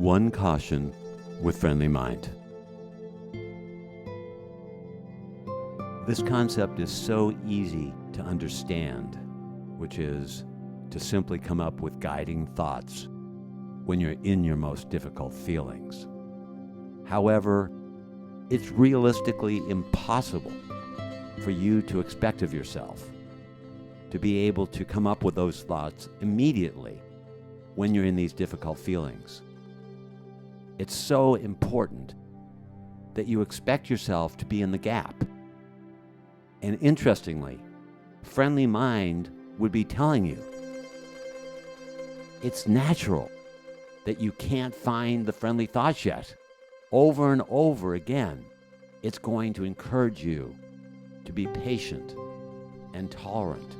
One caution with friendly mind. This concept is so easy to understand, which is to simply come up with guiding thoughts when you're in your most difficult feelings. However, it's realistically impossible for you to expect of yourself to be able to come up with those thoughts immediately when you're in these difficult feelings. It's so important that you expect yourself to be in the gap. And interestingly, friendly mind would be telling you it's natural that you can't find the friendly thoughts yet. Over and over again, it's going to encourage you to be patient and tolerant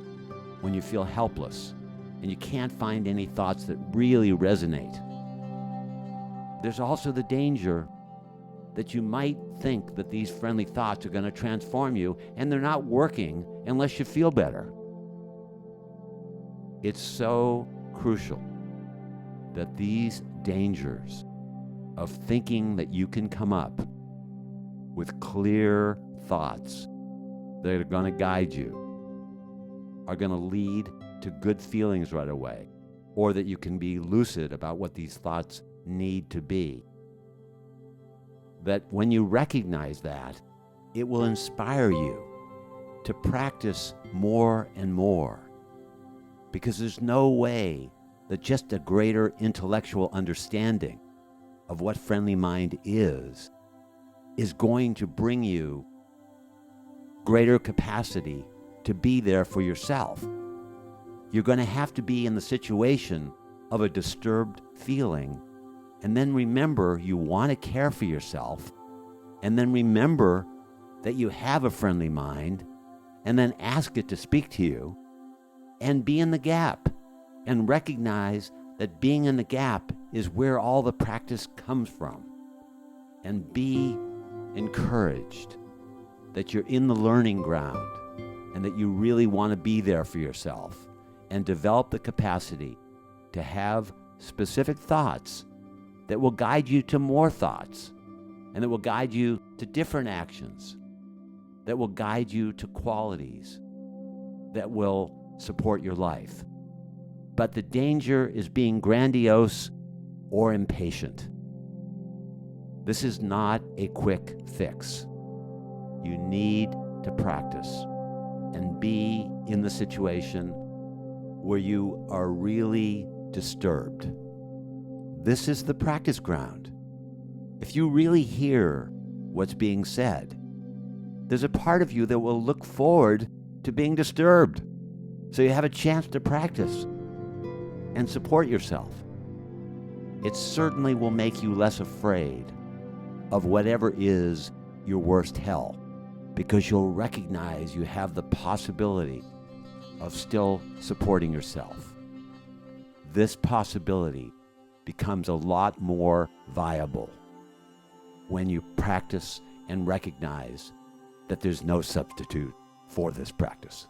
when you feel helpless and you can't find any thoughts that really resonate. There's also the danger that you might think that these friendly thoughts are going to transform you, and they're not working unless you feel better. It's so crucial that these dangers of thinking that you can come up with clear thoughts that are going to guide you are going to lead to good feelings right away, or that you can be lucid about what these thoughts need to be. That when you recognize that, it will inspire you to practice more and more, because there's no way that just a greater intellectual understanding of what friendly mind is going to bring you greater capacity to be there for yourself. You're going to have to be in the situation of a disturbed feeling, and then remember you want to care for yourself, and then remember that you have a friendly mind, and then ask it to speak to you, and be in the gap, and recognize that being in the gap is where all the practice comes from. And be encouraged that you're in the learning ground, and that you really want to be there for yourself, and develop the capacity to have specific thoughts that will guide you to more thoughts, and that will guide you to different actions, that will guide you to qualities that will support your life. But the danger is being grandiose or impatient. This is not a quick fix. You need to practice and be in the situation where you are really disturbed. This is the practice ground. If you really hear what's being said, there's a part of you that will look forward to being disturbed, so you have a chance to practice and support yourself. It certainly will make you less afraid of whatever is your worst hell, because you'll recognize you have the possibility of still supporting yourself. This possibility becomes a lot more viable when you practice and recognize that there's no substitute for this practice.